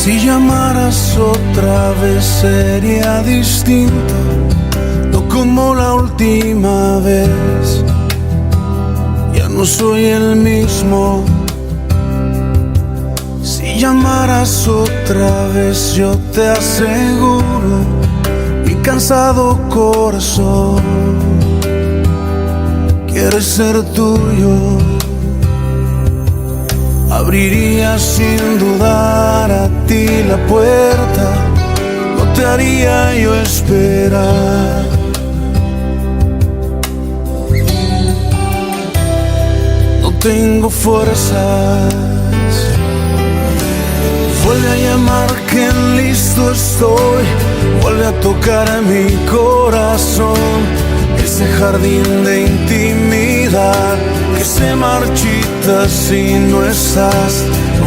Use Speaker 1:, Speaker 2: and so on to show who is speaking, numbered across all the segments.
Speaker 1: Si llamaras otra vez sería distinto, no como la última vez. Ya no soy el mismo. Si llamaras otra vez yo te aseguro, mi cansado corazón quiere ser tuyo. Abriría sin dudar a ti la puerta, no te haría yo esperar. No tengo fuerzas, vuelve a llamar que listo estoy, vuelve a tocar a mi corazón, ese jardín de intimidad que se marchita si no estás.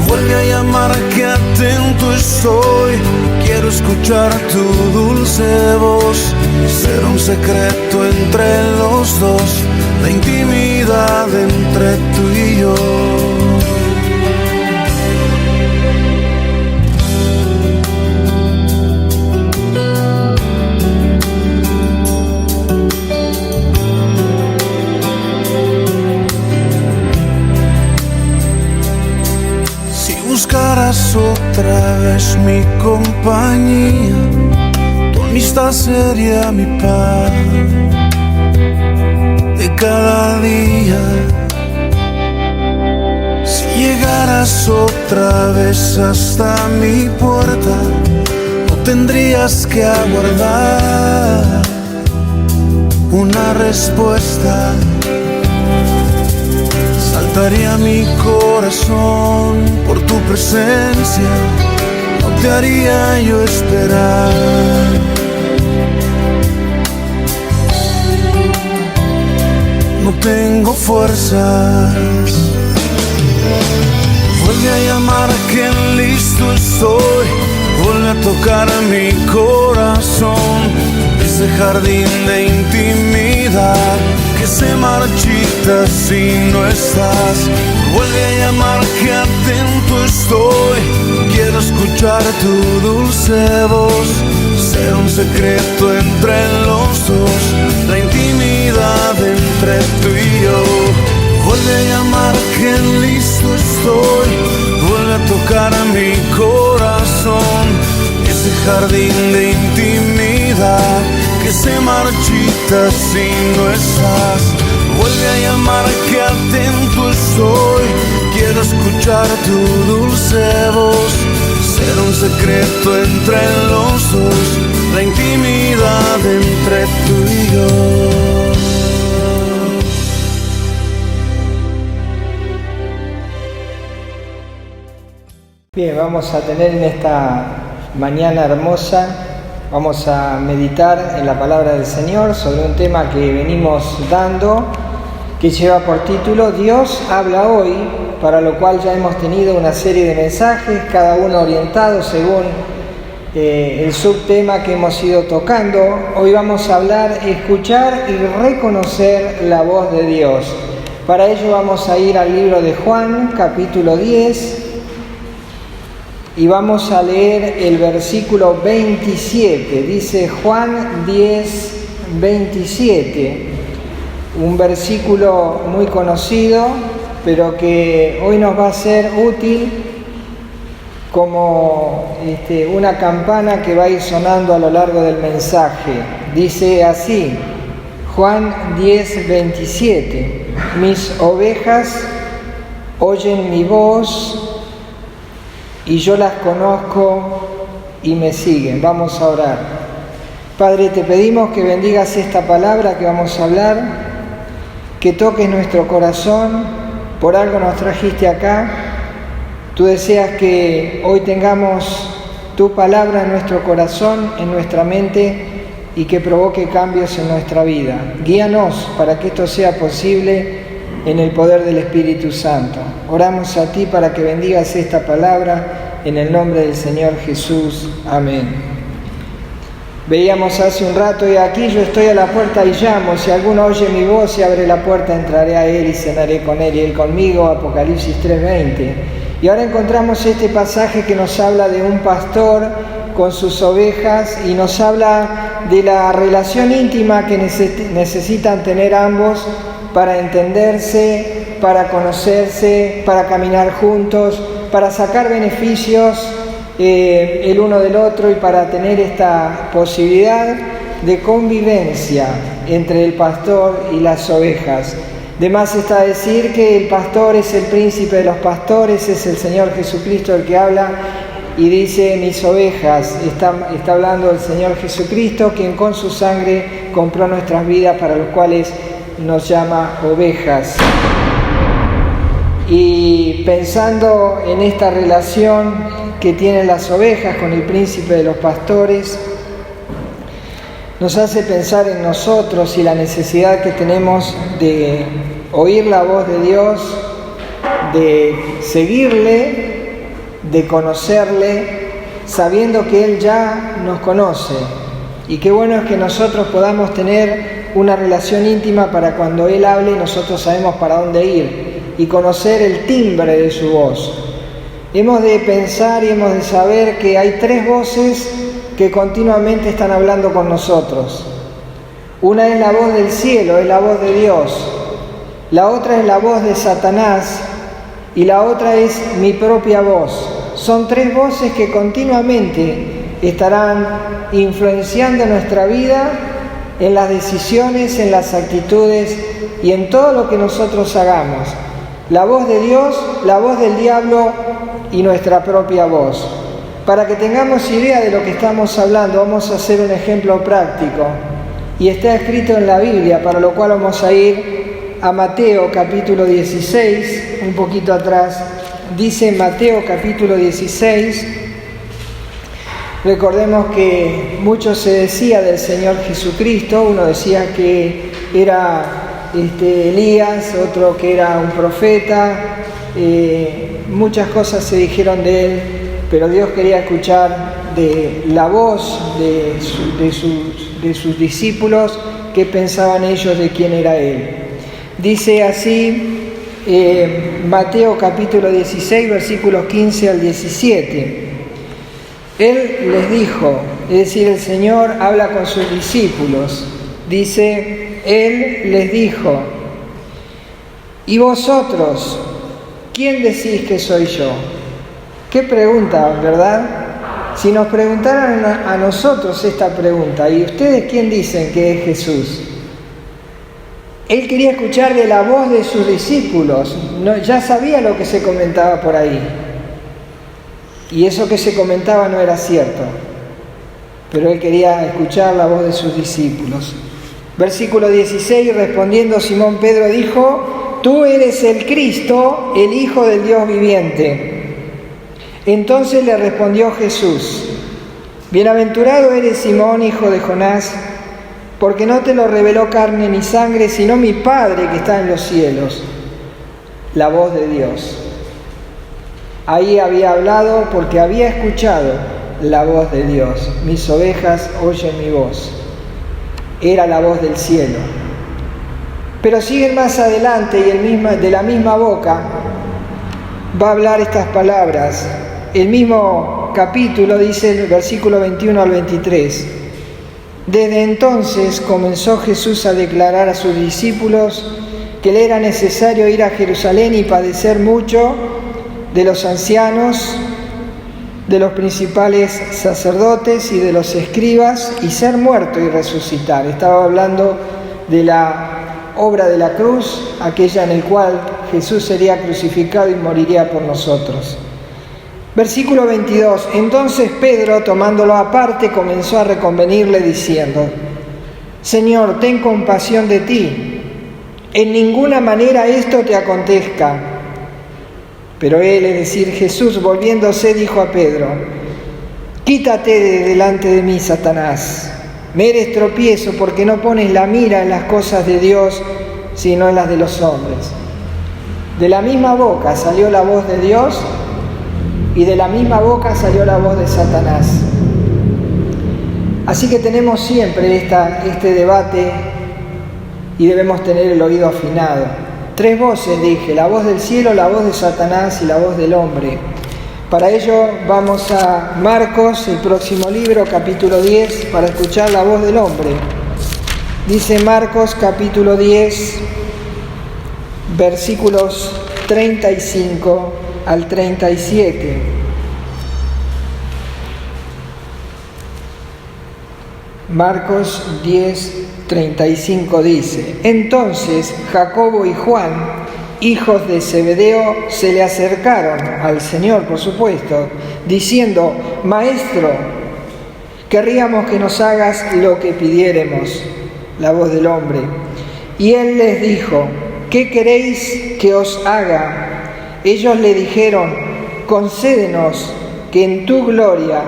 Speaker 1: Vuelve a llamar que atento estoy, quiero escuchar tu dulce voz, ser un secreto entre los dos, la intimidad entre tú y yo. Buscarás otra vez mi compañía, tu amistad sería mi paz de cada día. Si llegaras otra vez hasta mi puerta, no tendrías que aguardar una respuesta. Saltaría mi corazón por tu presencia, no te haría yo esperar. No tengo fuerzas, vuelve a llamar que listo estoy, vuelve a tocar mi corazón, ese jardín de intimidad que se marchita si no estás. Vuelve a llamar que atento estoy, quiero escuchar tu dulce voz, ser un secreto entre los dos, la intimidad entre tú y yo. Vuelve a llamar que listo estoy, vuelve a tocar a mi corazón, ese jardín de intimidad que se marchita si no estás. Vuelve a llamar que atento estoy, quiero escuchar tu dulce voz, ser un secreto entre los dos, la intimidad entre tú y yo.
Speaker 2: Bien, vamos a tener en esta mañana hermosa, vamos a meditar en la palabra del Señor sobre un tema que venimos dando, que lleva por título Dios habla hoy, para lo cual ya hemos tenido una serie de mensajes, cada uno orientado según el subtema que hemos ido tocando. Hoy vamos a hablar, escuchar y reconocer la voz de Dios. Para ello vamos a ir al libro de Juan, capítulo 10, y vamos a leer el versículo 27. Dice Juan 10, 27. Un versículo muy conocido, pero que hoy nos va a ser útil como una campana que va a ir sonando a lo largo del mensaje. Dice así, Juan 10, 27. Mis ovejas oyen mi voz y yo las conozco y me siguen. Vamos a orar. Padre, te pedimos que bendigas esta palabra que vamos a hablar, que toques nuestro corazón, por algo nos trajiste acá. Tú deseas que hoy tengamos tu palabra en nuestro corazón, en nuestra mente, y que provoque cambios en nuestra vida. Guíanos para que esto sea posible en el poder del Espíritu Santo. Oramos a ti para que bendigas esta palabra en el nombre del Señor Jesús. Amén. Veíamos hace un rato, y aquí yo estoy a la puerta y llamo, si alguno oye mi voz y abre la puerta, entraré a él y cenaré con él y él conmigo, Apocalipsis 3:20. Y ahora encontramos este pasaje que nos habla de un pastor con sus ovejas y nos habla de la relación íntima que necesitan tener ambos para entenderse, para conocerse, para caminar juntos, para sacar beneficios el uno del otro y para tener esta posibilidad de convivencia entre el pastor y las ovejas. De más está decir que el pastor es el príncipe de los pastores, es el Señor Jesucristo el que habla y dice mis ovejas. Está hablando del Señor Jesucristo, quien con su sangre compró nuestras vidas, para los cuales nos llama ovejas. Y pensando en esta relación que tienen las ovejas con el príncipe de los pastores, nos hace pensar en nosotros y la necesidad que tenemos de oír la voz de Dios, de seguirle, de conocerle, sabiendo que Él ya nos conoce. Y qué bueno es que nosotros podamos tener una relación íntima para cuando Él hable, nosotros sabemos para dónde ir y conocer el timbre de su voz. Hemos de pensar y hemos de saber que hay tres voces que continuamente están hablando con nosotros. Una es la voz del cielo, es la voz de Dios. La otra es la voz de Satanás y la otra es mi propia voz. Son tres voces que continuamente estarán influenciando nuestra vida en las decisiones, en las actitudes y en todo lo que nosotros hagamos. La voz de Dios, la voz del diablo y nuestra propia voz. Para que tengamos idea de lo que estamos hablando, vamos a hacer un ejemplo práctico. Y está escrito en la Biblia, para lo cual vamos a ir a Mateo capítulo 16, un poquito atrás. Dice Mateo capítulo 16, recordemos que mucho se decía del Señor Jesucristo. Uno decía que era Elías, otro que era un profeta. Muchas cosas se dijeron de él, pero Dios quería escuchar de la voz de sus discípulos, qué pensaban ellos de quién era Él. Dice así Mateo capítulo 16, versículos 15 al 17. Él les dijo, es decir, el Señor habla con sus discípulos. Dice, Él les dijo, ¿y vosotros, quién decís que soy yo? Qué pregunta, ¿verdad? Si nos preguntaran a nosotros esta pregunta, ¿y ustedes quién dicen que es Jesús? Él quería escuchar de la voz de sus discípulos. Ya sabía lo que se comentaba por ahí. Y eso que se comentaba no era cierto. Pero él quería escuchar la voz de sus discípulos. Versículo 16, respondiendo Simón Pedro dijo, tú eres el Cristo, el Hijo del Dios viviente. Entonces le respondió Jesús, bienaventurado eres Simón, hijo de Jonás, porque no te lo reveló carne ni sangre, sino mi Padre que está en los cielos. La voz de Dios. Ahí había hablado porque había escuchado la voz de Dios. Mis ovejas oyen mi voz. Era la voz del cielo. Pero siguen más adelante y de la misma boca va a hablar estas palabras. El mismo capítulo dice el versículo 21 al 23. Desde entonces comenzó Jesús a declarar a sus discípulos que le era necesario ir a Jerusalén y padecer mucho de los ancianos, de los principales sacerdotes y de los escribas, y ser muerto y resucitar. Estaba hablando de la obra de la cruz, aquella en la cual Jesús sería crucificado y moriría por nosotros. Versículo 22. Entonces Pedro, tomándolo aparte, comenzó a reconvenirle diciendo, Señor, ten compasión de ti, en ninguna manera esto te acontezca. Pero él, es decir, Jesús, volviéndose, dijo a Pedro, quítate de delante de mí, Satanás, me eres tropiezo porque no pones la mira en las cosas de Dios, sino en las de los hombres. De la misma boca salió la voz de Dios y de la misma boca salió la voz de Satanás. Así que tenemos siempre este debate y debemos tener el oído afinado. 3 voces dije, la voz del cielo, la voz de Satanás y la voz del hombre. Para ello vamos a Marcos, el próximo libro, capítulo 10, para escuchar la voz del hombre. Dice Marcos capítulo 10, versículos 35 al 37. Marcos 10, 35 dice: Entonces Jacobo y Juan, hijos de Zebedeo, se le acercaron al Señor, por supuesto, diciendo: Maestro, querríamos que nos hagas lo que pidiéremos. La voz del hombre. Y él les dijo: ¿qué queréis que os haga? Ellos le dijeron: concédenos que en tu gloria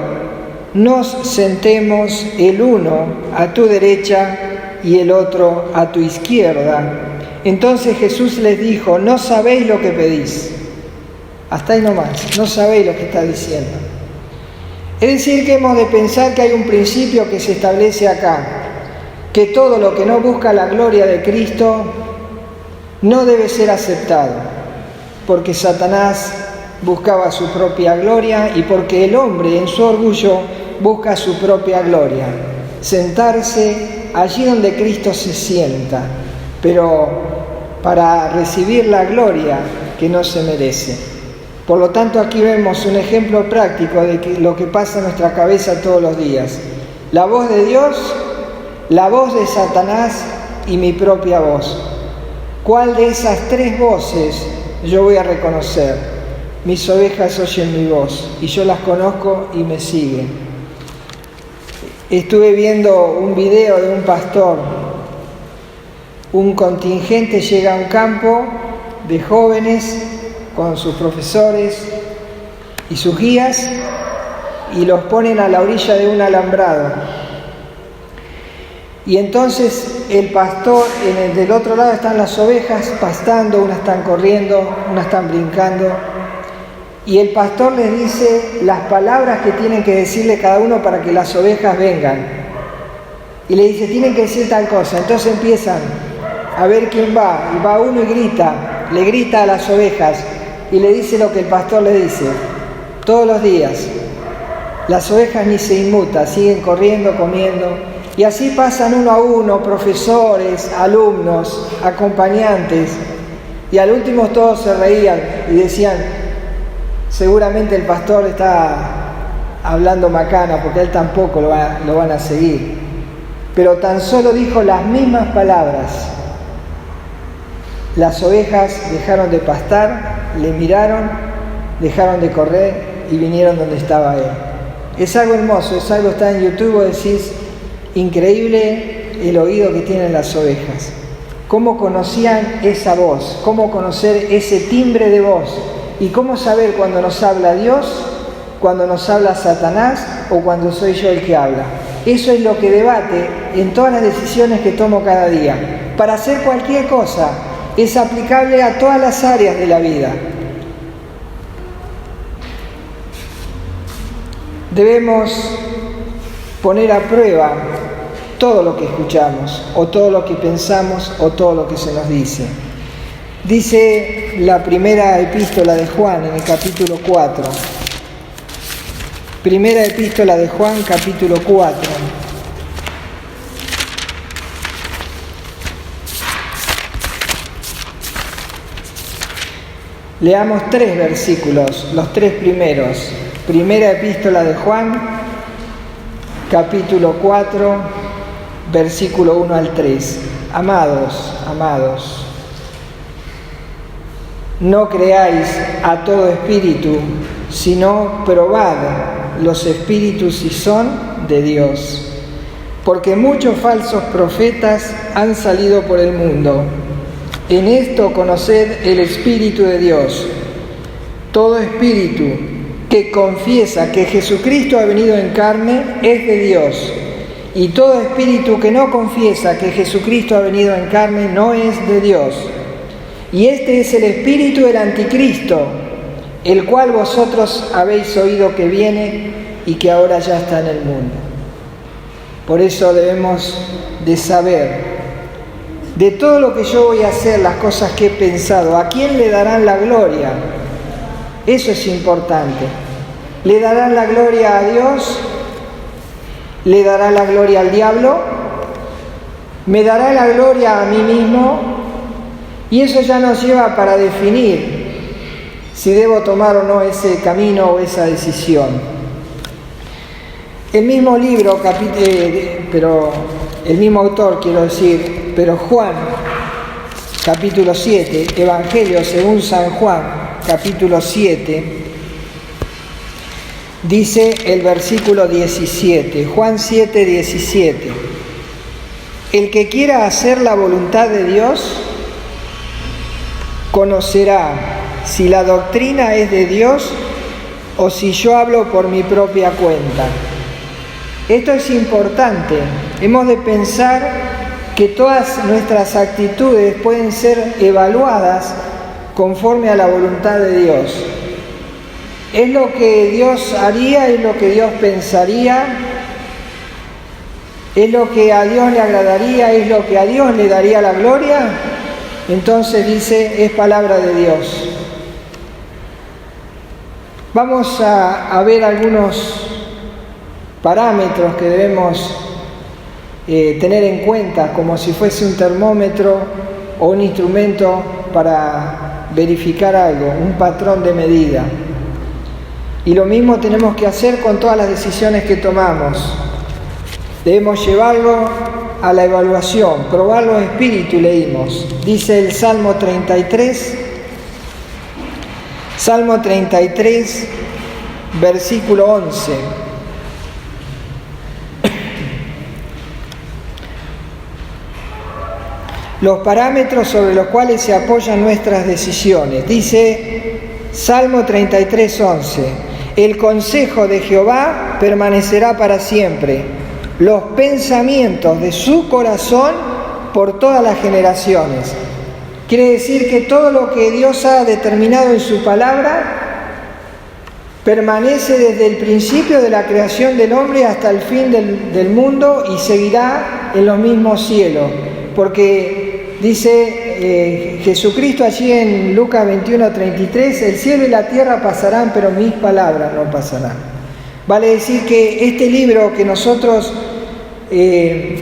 Speaker 2: nos sentemos el uno a tu derecha y el otro a tu izquierda. Entonces Jesús les dijo: no sabéis lo que pedís. Hasta ahí nomás, no sabéis lo que está diciendo. Es decir, que hemos de pensar que hay un principio que se establece acá, que todo lo que no busca la gloria de Cristo no debe ser aceptado, porque Satanás buscaba su propia gloria y porque el hombre en su orgullo busca su propia gloria, sentarse allí donde Cristo se sienta, pero para recibir la gloria que no se merece. Por lo tanto, aquí vemos un ejemplo práctico de lo que pasa en nuestra cabeza todos los días. La voz de Dios, la voz de Satanás y mi propia voz. ¿Cuál de esas 3 voces yo voy a reconocer? Mis ovejas oyen mi voz y yo las conozco y me siguen. Estuve viendo un video de un pastor. Un contingente llega a un campo de jóvenes con sus profesores y sus guías y los ponen a la orilla de un alambrado. Y entonces el pastor, del otro lado están las ovejas pastando, unas están corriendo, unas están brincando. Y el pastor les dice las palabras que tienen que decirle cada uno para que las ovejas vengan. Y le dice: tienen que decir tal cosa. Entonces empiezan a ver quién va. Y va uno y grita, le grita a las ovejas y le dice lo que el pastor le dice. Todos los días. Las ovejas ni se inmutan, siguen corriendo, comiendo. Y así pasan uno a uno, profesores, alumnos, acompañantes. Y al último todos se reían y decían: seguramente el pastor está hablando macana, porque él tampoco lo van a seguir. Pero tan solo dijo las mismas palabras. Las ovejas dejaron de pastar, le miraron, dejaron de correr y vinieron donde estaba él. Es algo hermoso, es algo que está en YouTube, vos decís: increíble el oído que tienen las ovejas. ¿Cómo conocían esa voz? ¿Cómo conocer ese timbre de voz? ¿Y cómo saber cuando nos habla Dios, cuando nos habla Satanás o cuando soy yo el que habla? Eso es lo que debate en todas las decisiones que tomo cada día. Para hacer cualquier cosa es aplicable a todas las áreas de la vida. Debemos poner a prueba todo lo que escuchamos, o todo lo que pensamos, o todo lo que se nos dice. Dice la primera epístola de Juan en el capítulo 4. Primera epístola de Juan, capítulo 4. Leamos 3 versículos, los 3 primeros. Primera epístola de Juan, capítulo 4, versículo 1 al 3. Amados, no creáis a todo espíritu, sino probad los espíritus si son de Dios. Porque muchos falsos profetas han salido por el mundo. En esto conoced el Espíritu de Dios. Todo espíritu que confiesa que Jesucristo ha venido en carne es de Dios. Y todo espíritu que no confiesa que Jesucristo ha venido en carne no es de Dios. Y este es el espíritu del anticristo, el cual vosotros habéis oído que viene y que ahora ya está en el mundo. Por eso debemos de saber de todo lo que yo voy a hacer, las cosas que he pensado, ¿a quién le darán la gloria? Eso es importante. ¿Le darán la gloria a Dios? ¿Le dará la gloria al diablo? ¿Me dará la gloria a mí mismo? Y eso ya nos lleva para definir si debo tomar o no ese camino o esa decisión. El mismo libro, el mismo autor, quiero decir, pero Juan, capítulo 7, Evangelio según San Juan, capítulo 7, dice el versículo 17, Juan 7, 17. El que quiera hacer la voluntad de Dios, conocerá si la doctrina es de Dios o si yo hablo por mi propia cuenta. Esto es importante. Hemos de pensar que todas nuestras actitudes pueden ser evaluadas conforme a la voluntad de Dios. ¿Es lo que Dios haría? ¿Es lo que Dios pensaría? ¿Es lo que a Dios le agradaría? ¿Es lo que a Dios le daría la gloria? Entonces dice, es palabra de Dios. Vamos a ver algunos parámetros que debemos tener en cuenta, como si fuese un termómetro o un instrumento para verificar algo, un patrón de medida. Y lo mismo tenemos que hacer con todas las decisiones que tomamos. Debemos llevarlo a la evaluación, probarlo en espíritu, leímos. Dice el Salmo 33, versículo 11. Los parámetros sobre los cuales se apoyan nuestras decisiones. Dice Salmo 33, 11. El consejo de Jehová permanecerá para siempre, los pensamientos de su corazón por todas las generaciones. Quiere decir que todo lo que Dios ha determinado en su palabra permanece desde el principio de la creación del hombre hasta el fin del mundo y seguirá en los mismos cielos. Porque dice Jesucristo allí en Lucas 21:33, el cielo y la tierra pasarán, pero mis palabras no pasarán. Vale decir que este libro que nosotros,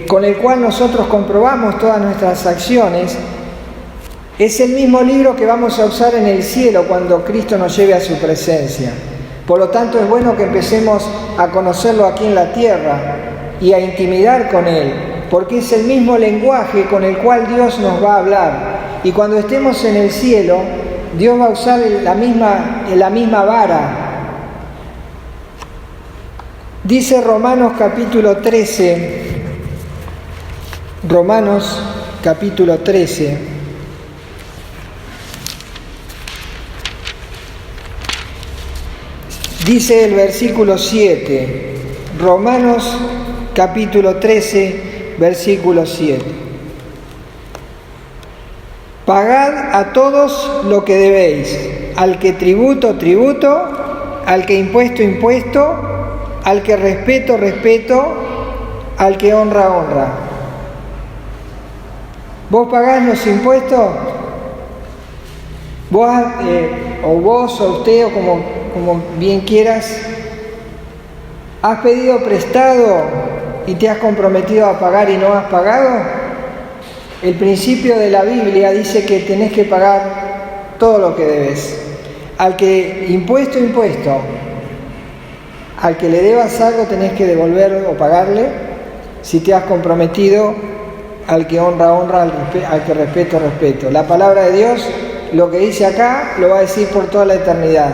Speaker 2: con el cual nosotros comprobamos todas nuestras acciones, es el mismo libro que vamos a usar en el cielo cuando Cristo nos lleve a su presencia. Por lo tanto, es bueno que empecemos a conocerlo aquí en la tierra y a intimidar con Él, porque es el mismo lenguaje con el cual Dios nos va a hablar. Y cuando estemos en el cielo, Dios va a usar la misma vara. Dice Romanos capítulo 13, dice el versículo 7, Romanos capítulo 13, versículo 7. Pagad a todos lo que debéis, al que tributo, tributo, al que impuesto, impuesto, al que respeto, respeto, al que honra, honra. ¿Vos pagás los impuestos? ¿Vos o usted, o como bien quieras, has pedido prestado y te has comprometido a pagar y no has pagado? El principio de la Biblia dice que tenés que pagar todo lo que debes. Al que impuesto, impuesto. Al que le debas algo tenés que devolver o pagarle. Si te has comprometido, al que honra, honra, al que respeto, respeto. La palabra de Dios, lo que dice acá, lo va a decir por toda la eternidad.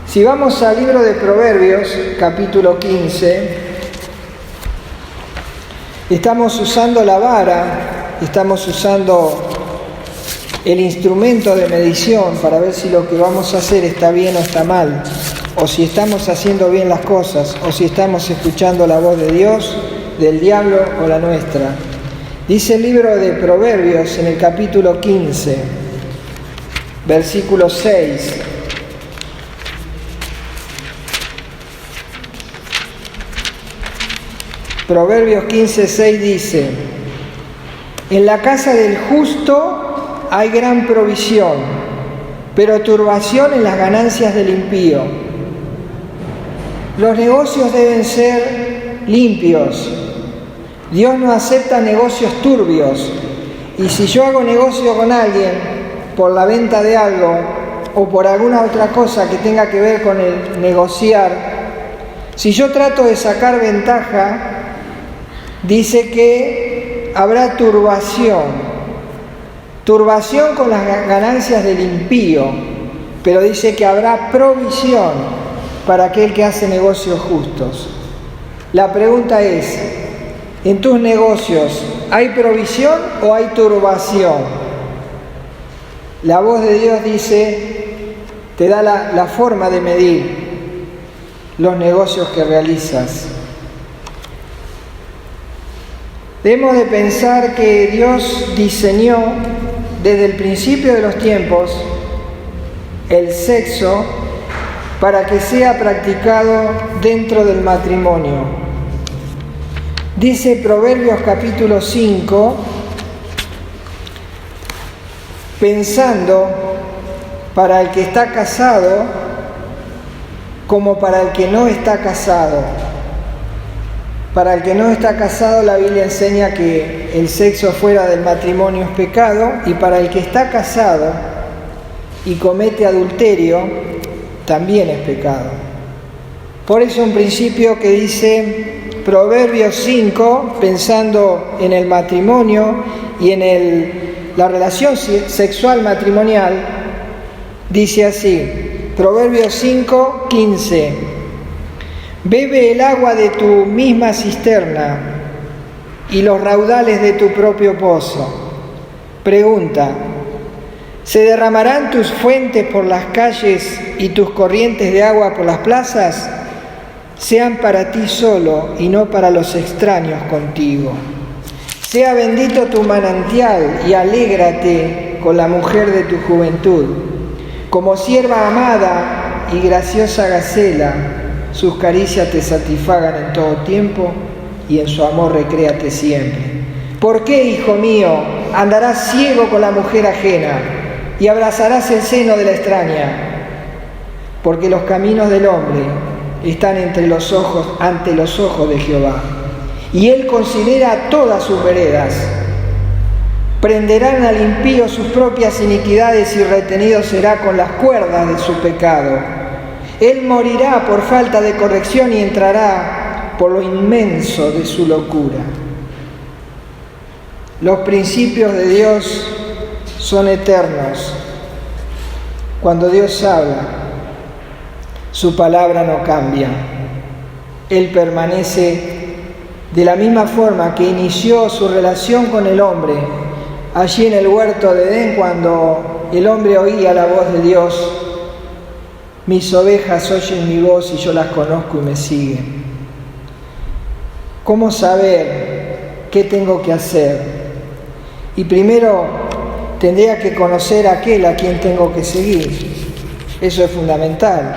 Speaker 2: Si vamos al libro de Proverbios, capítulo 15, estamos usando la vara, estamos usando el instrumento de medición para ver si lo que vamos a hacer está bien o está mal, o si estamos haciendo bien las cosas, o si estamos escuchando la voz de Dios, del diablo o la nuestra. Dice el libro de Proverbios en el capítulo 15, versículo 6. Proverbios 15, 6 dice: En la casa del justo hay gran provisión, pero turbación en las ganancias del impío. Los negocios deben ser limpios. Dios no acepta negocios turbios. Y si yo hago negocio con alguien por la venta de algo o por alguna otra cosa que tenga que ver con el negociar, si yo trato de sacar ventaja, dice que habrá turbación con las ganancias del impío, pero dice que habrá provisión para aquel que hace negocios justos. La pregunta es, ¿en tus negocios hay provisión o hay turbación? La voz de Dios dice, te da la forma de medir los negocios que realizas. Debemos de pensar que Dios diseñó desde el principio de los tiempos el sexo para que sea practicado dentro del matrimonio. Dice Proverbios capítulo 5, pensando para el que está casado como para el que no está casado. Para el que no está casado, la Biblia enseña que el sexo fuera del matrimonio es pecado, y para el que está casado y comete adulterio, también es pecado. Por eso un principio que dice Proverbios 5, pensando en el matrimonio y en la relación sexual matrimonial, dice así, Proverbios 5, 15: bebe el agua de tu misma cisterna y los raudales de tu propio pozo. Pregunta: ¿se derramarán tus fuentes por las calles y tus corrientes de agua por las plazas? Sean para ti solo y no para los extraños contigo. Sea bendito tu manantial y alégrate con la mujer de tu juventud. Como sierva amada y graciosa gacela, sus caricias te satisfagan en todo tiempo y en su amor recréate siempre. ¿Por qué, hijo mío, andarás ciego con la mujer ajena y abrazarás el seno de la extraña? Porque los caminos del hombre están ante los ojos de Jehová, y Él considera todas sus veredas. Prenderán al impío sus propias iniquidades y retenido será con las cuerdas de su pecado. Él morirá por falta de corrección y entrará por lo inmenso de su locura. Los principios de Dios son eternos. Cuando Dios habla, su palabra no cambia. Él permanece de la misma forma que inició su relación con el hombre allí en el huerto de Edén, cuando el hombre oía la voz de Dios. Mis ovejas oyen mi voz y yo las conozco y me siguen. ¿Cómo saber qué tengo que hacer? Y primero tendría que conocer a aquel a quien tengo que seguir. Eso es fundamental.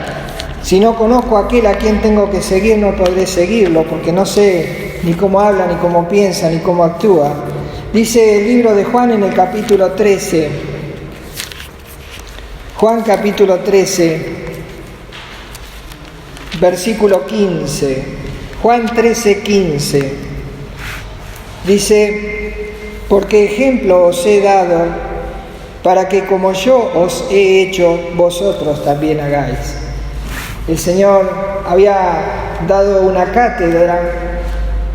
Speaker 2: Si no conozco a aquel a quien tengo que seguir, no podré seguirlo, porque no sé ni cómo habla, ni cómo piensa, ni cómo actúa. Dice el libro de Juan en el capítulo 13. Juan capítulo 13, versículo 15. Juan 13, 15. Dice: porque ejemplo os he dado para que como yo os he hecho, vosotros también hagáis. El Señor había dado una cátedra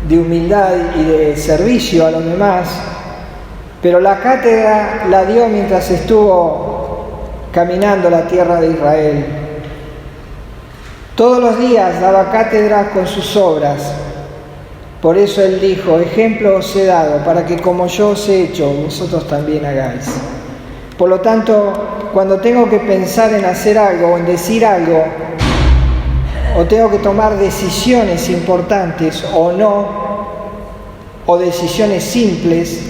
Speaker 2: de humildad y de servicio a los demás, pero la cátedra la dio mientras estuvo caminando la tierra de Israel. Todos los días daba cátedra con sus obras. Por eso Él dijo: ejemplo os he dado para que como yo os he hecho, vosotros también hagáis. Por lo tanto, cuando tengo que pensar en hacer algo o en decir algo, o tengo que tomar decisiones importantes o no, o decisiones simples,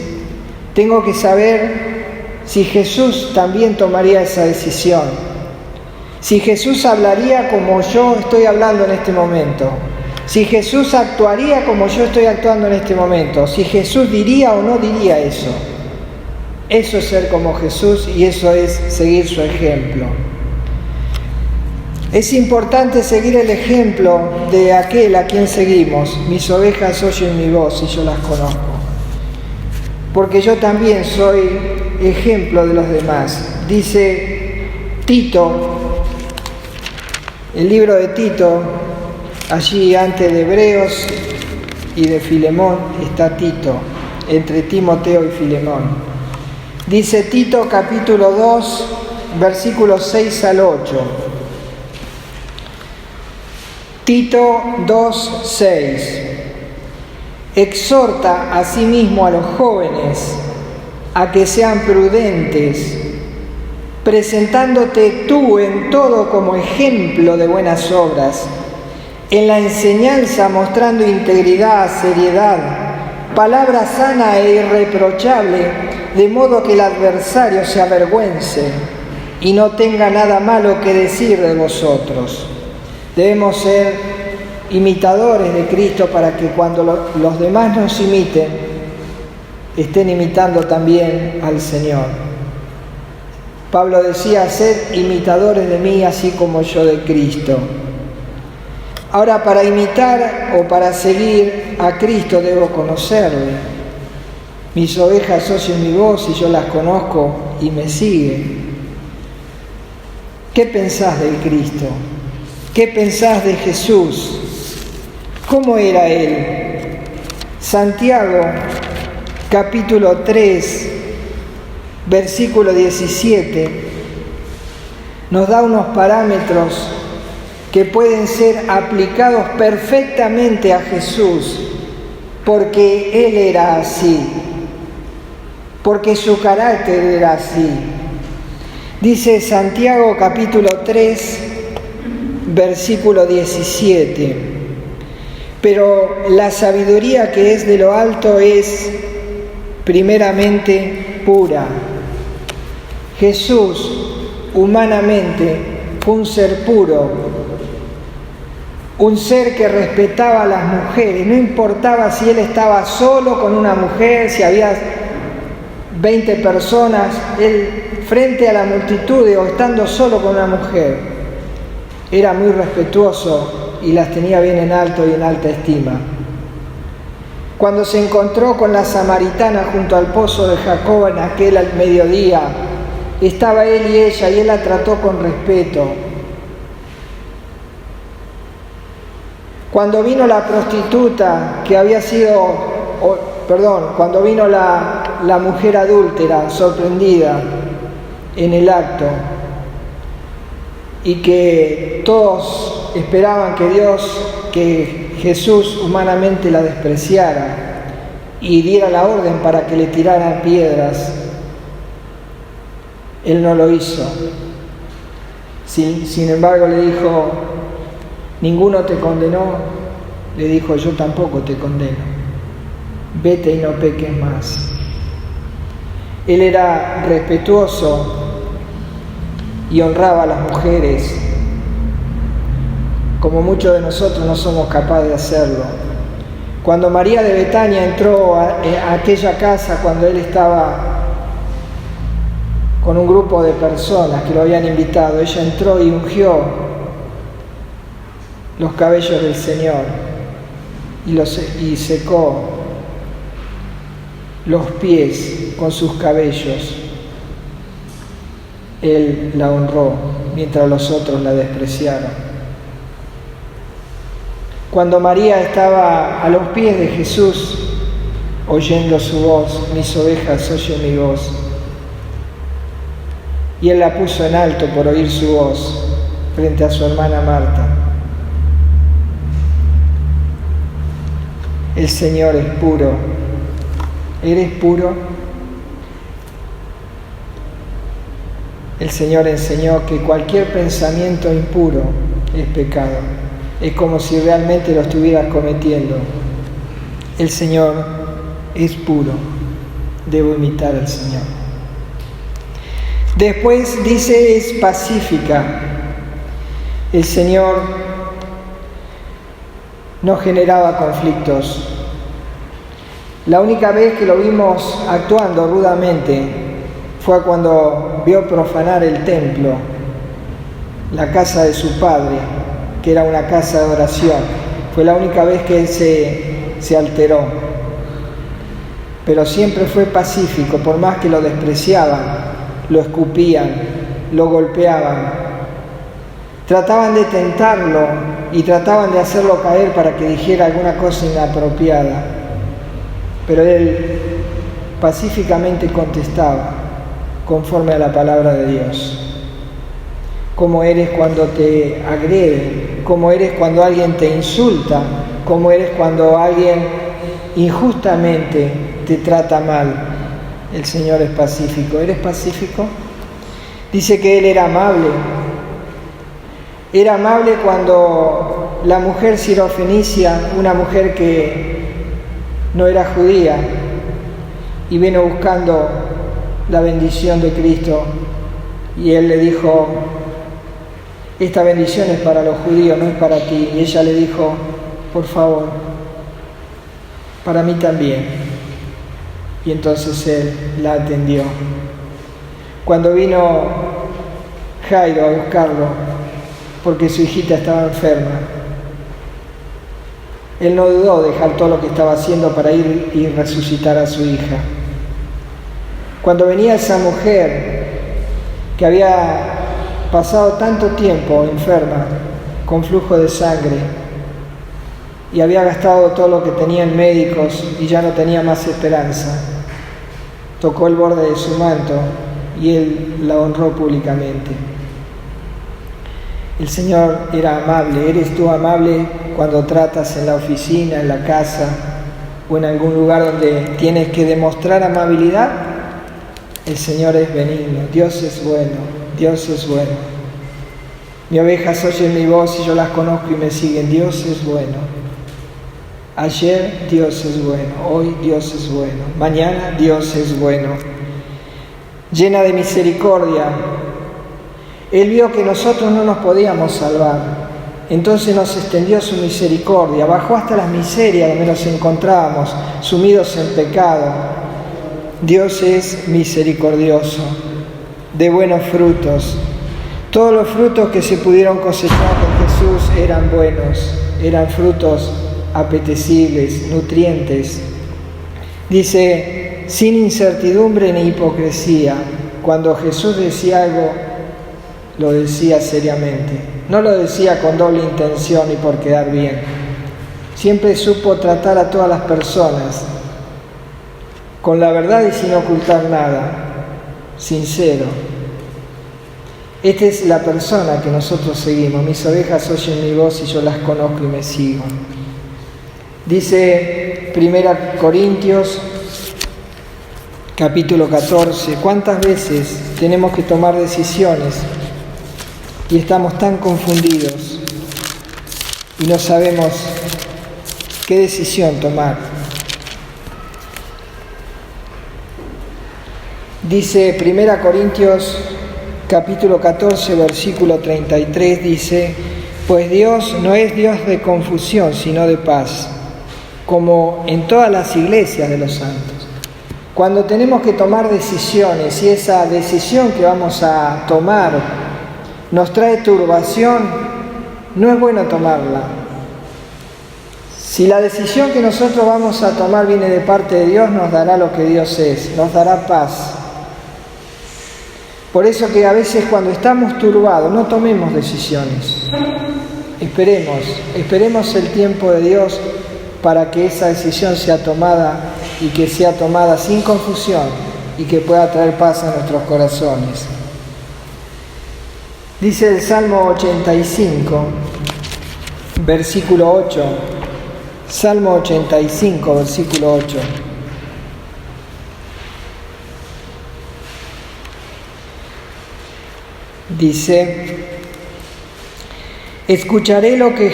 Speaker 2: tengo que saber si Jesús también tomaría esa decisión. Si Jesús hablaría como yo estoy hablando en este momento, Si Jesús actuaría como yo estoy actuando en este momento, si Jesús diría o no diría eso. Eso es ser como Jesús y eso es seguir su ejemplo. Es importante seguir el ejemplo de aquel a quien seguimos. Mis ovejas oyen mi voz y yo las conozco. Porque yo también soy ejemplo de los demás. Dice Tito, el libro de Tito, allí antes de Hebreos y de Filemón está Tito, entre Timoteo y Filemón. Dice Tito capítulo 2, versículos 6 al 8. Tito 2, 6. Exhorta asimismo a los jóvenes a que sean prudentes, presentándote tú en todo como ejemplo de buenas obras, en la enseñanza mostrando integridad, seriedad, palabra sana e irreprochable, de modo que el adversario se avergüence y no tenga nada malo que decir de vosotros. Debemos ser imitadores de Cristo para que cuando los demás nos imiten, estén imitando también al Señor. Pablo decía, sed imitadores de mí así como yo de Cristo. Ahora, para imitar o para seguir a Cristo debo conocerle. Mis ovejas oyen mi voz y yo las conozco y me siguen. ¿Qué pensás del Cristo? ¿Qué pensás de Jesús? ¿Cómo era Él? Santiago, capítulo 3, versículo 17, nos da unos parámetros que pueden ser aplicados perfectamente a Jesús, porque Él era así, porque su carácter era así. Dice Santiago capítulo 3, versículo 17, pero la sabiduría que es de lo alto es primeramente pura. Jesús humanamente fue un ser puro, un ser que respetaba a las mujeres, no importaba si él estaba solo con una mujer, si había 20 personas, él frente a la multitud o estando solo con una mujer, era muy respetuoso y las tenía bien en alto y en alta estima. Cuando se encontró con la samaritana junto al pozo de Jacob en aquel al mediodía, estaba él y ella y él la trató con respeto. Cuando vino la prostituta que había sido, cuando vino la mujer adúltera sorprendida en el acto y que todos esperaban que Jesús humanamente la despreciara y diera la orden para que le tiraran piedras, él no lo hizo. Sin embargo le dijo, ¿ninguno te condenó? Le dijo, yo tampoco te condeno. Vete y no peques más. Él era respetuoso y honraba a las mujeres, como muchos de nosotros no somos capaces de hacerlo. Cuando María de Betania entró a aquella casa, cuando él estaba con un grupo de personas que lo habían invitado, ella entró y ungió los cabellos del Señor y secó los pies con sus cabellos. Él la honró mientras los otros la despreciaron. Cuando María estaba a los pies de Jesús, oyendo su voz, mis ovejas oyen mi voz, y él la puso en alto por oír su voz frente a su hermana Marta. El Señor es puro. ¿Eres puro? El Señor enseñó que cualquier pensamiento impuro es pecado. Es como si realmente lo estuvieras cometiendo. El Señor es puro. Debo imitar al Señor. Después dice, es pacífica. El Señor no generaba conflictos. La única vez que lo vimos actuando rudamente fue cuando vio profanar el templo, la casa de su padre, que era una casa de oración. Fue la única vez que él se alteró. Pero siempre fue pacífico, por más que lo despreciaban, lo escupían, lo golpeaban. Trataban de tentarlo y trataban de hacerlo caer para que dijera alguna cosa inapropiada. Pero él pacíficamente contestaba conforme a la palabra de Dios. ¿Cómo eres cuando te agreden? ¿Cómo eres cuando alguien te insulta? ¿Cómo eres cuando alguien injustamente te trata mal? El Señor es pacífico. ¿Eres pacífico? Dice que Él era amable. Era amable cuando la mujer sirofenicia, una mujer que no era judía y vino buscando la bendición de Cristo, y Él le dijo: esta bendición es para los judíos, no es para ti. Y ella le dijo: por favor, para mí también. Y entonces Él la atendió. Cuando vino Jairo a buscarlo, porque su hijita estaba enferma, Él no dudó de dejar todo lo que estaba haciendo para ir y resucitar a su hija. Cuando venía esa mujer que había pasado tanto tiempo enferma, con flujo de sangre, y había gastado todo lo que tenía en médicos y ya no tenía más esperanza, tocó el borde de su manto y Él la honró públicamente. El Señor era amable. ¿Eres tú amable cuando tratas en la oficina, en la casa o en algún lugar donde tienes que demostrar amabilidad? El Señor es benigno. Dios es bueno. Dios es bueno. Mis ovejas oyen mi voz y yo las conozco y me siguen. Dios es bueno. Ayer Dios es bueno. Hoy Dios es bueno. Mañana Dios es bueno. Llena de misericordia. Él vio que nosotros no nos podíamos salvar, entonces nos extendió su misericordia, bajó hasta las miserias donde nos encontrábamos, sumidos en pecado. Dios es misericordioso, de buenos frutos. Todos los frutos que se pudieron cosechar con Jesús eran buenos, eran frutos apetecibles, nutrientes. Dice, sin incertidumbre ni hipocresía. Cuando Jesús decía algo, lo decía seriamente, no lo decía con doble intención y por quedar bien. Siempre supo tratar a todas las personas con la verdad y sin ocultar nada, sincero. Esta es la persona que nosotros seguimos. Mis ovejas oyen mi voz y yo las conozco y me sigo. Dice 1 Corintios capítulo 14, ¿cuántas veces tenemos que tomar decisiones y estamos tan confundidos y no sabemos qué decisión tomar? Dice 1 Corintios capítulo 14, versículo 33, dice: pues Dios no es Dios de confusión, sino de paz, como en todas las iglesias de los santos. Cuando tenemos que tomar decisiones y esa decisión que vamos a tomar nos trae turbación, no es bueno tomarla. Si la decisión que nosotros vamos a tomar viene de parte de Dios, nos dará lo que Dios es, nos dará paz. Por eso que a veces cuando estamos turbados, no tomemos decisiones. Esperemos el tiempo de Dios para que esa decisión sea tomada y que sea tomada sin confusión y que pueda traer paz a nuestros corazones. Dice el Salmo 85, versículo 8. Salmo 85, versículo 8. Dice: escucharé lo que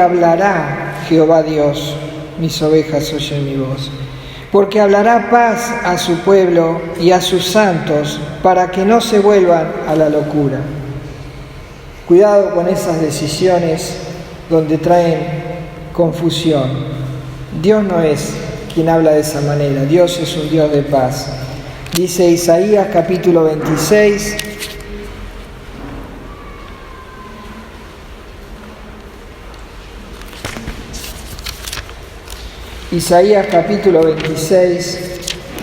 Speaker 2: hablará Jehová Dios, mis ovejas oyen mi voz. Porque hablará paz a su pueblo y a sus santos, para que no se vuelvan a la locura. Cuidado con esas decisiones donde traen confusión. Dios no es quien habla de esa manera. Dios es un Dios de paz. Dice Isaías capítulo 26, Isaías capítulo 26,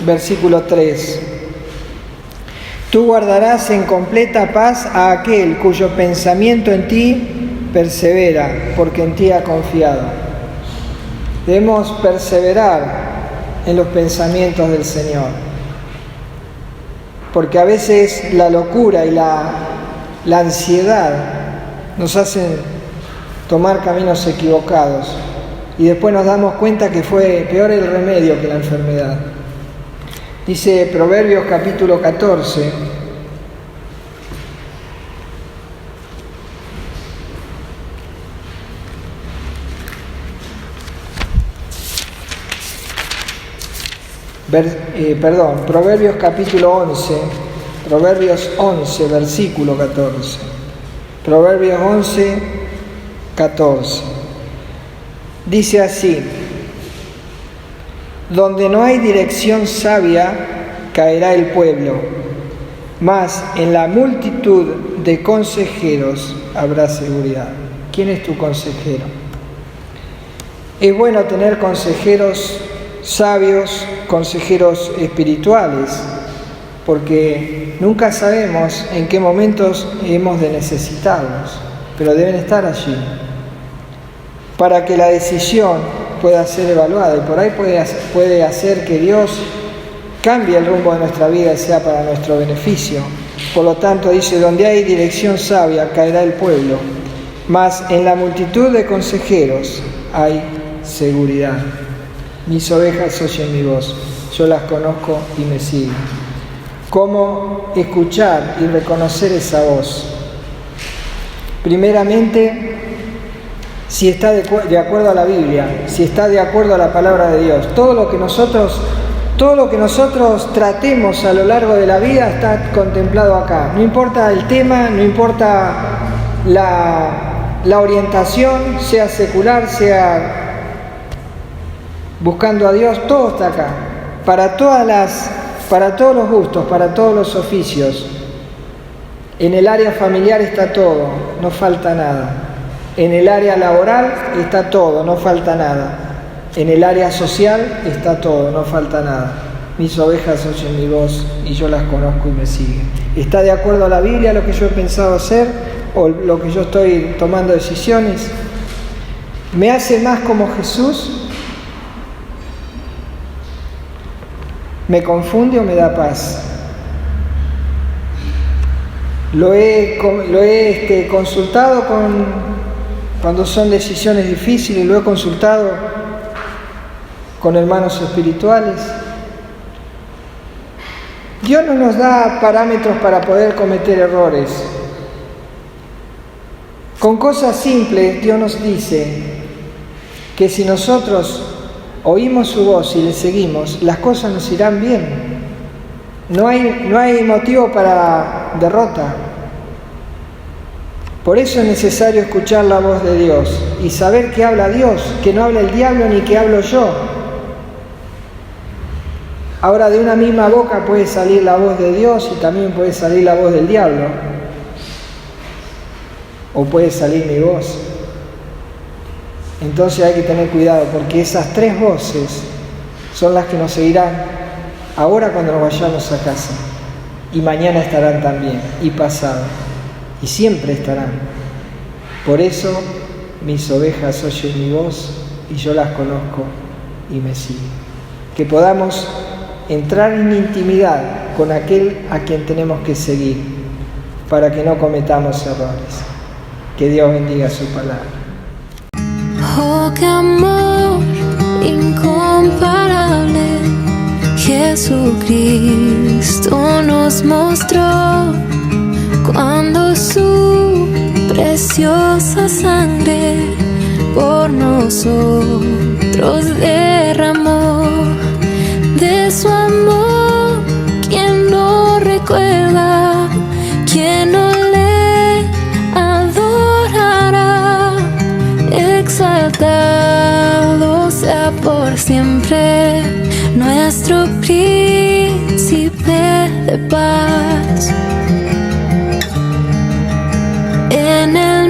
Speaker 2: versículo 3. Tú guardarás en completa paz a aquel cuyo pensamiento en ti persevera, porque en ti ha confiado. Debemos perseverar en los pensamientos del Señor, porque a veces la locura y la ansiedad nos hacen tomar caminos equivocados y después nos damos cuenta que fue peor el remedio que la enfermedad. Dice Proverbios capítulo 14, Proverbios capítulo 11, Proverbios 11, versículo 14. Proverbios 11, 14. Dice así: donde no hay dirección sabia, caerá el pueblo, mas en la multitud de consejeros habrá seguridad. ¿Quién es tu consejero? Es bueno tener consejeros sabios, consejeros espirituales, porque nunca sabemos en qué momentos hemos de necesitarlos, pero deben estar allí para que la decisión pueda ser evaluada, y por ahí puede hacer que Dios cambie el rumbo de nuestra vida y sea para nuestro beneficio. Por lo tanto, dice, donde hay dirección sabia caerá el pueblo, mas en la multitud de consejeros hay seguridad. Mis ovejas oyen mi voz, yo las conozco y me siguen. ¿Cómo escuchar y reconocer esa voz? Primeramente, si está de acuerdo a la Biblia, si está de acuerdo a la palabra de Dios. Todo lo que nosotros tratemos a lo largo de la vida está contemplado acá. No importa el tema, no importa la orientación, sea secular, sea buscando a Dios, todo está acá. Para todos los gustos, para todos los oficios. En el área familiar está todo, no falta nada. En el área laboral está todo, no falta nada. En el área social está todo, no falta nada. Mis ovejas oyen mi voz y yo las conozco y me siguen. ¿Está de acuerdo a la Biblia lo que yo he pensado hacer o lo que yo estoy tomando decisiones? ¿Me hace más como Jesús? ¿Me confunde o me da paz? Lo he consultado cuando son decisiones difíciles, lo he consultado con hermanos espirituales. Dios no nos da parámetros para poder cometer errores. Con cosas simples, Dios nos dice que si nosotros oímos su voz y le seguimos, las cosas nos irán bien. No hay motivo para derrota. Por eso es necesario escuchar la voz de Dios y saber que habla Dios, que no habla el diablo ni que hablo yo. Ahora, de una misma boca puede salir la voz de Dios y también puede salir la voz del diablo. O puede salir mi voz. Entonces hay que tener cuidado, porque esas tres voces son las que nos seguirán ahora cuando nos vayamos a casa, y mañana estarán también, y pasado, y siempre estarán. Por eso mis ovejas oyen mi voz y yo las conozco y me siguen. Que podamos entrar en intimidad con aquel a quien tenemos que seguir para que no cometamos errores. Que Dios bendiga su palabra.
Speaker 3: Oh, qué amor incomparable, Jesucristo nos mostró cuando su preciosa sangre por nosotros derramó. De su amor, ¿quién no recuerda? ¿Quién no le adora? siempre, nuestro príncipe de paz. En el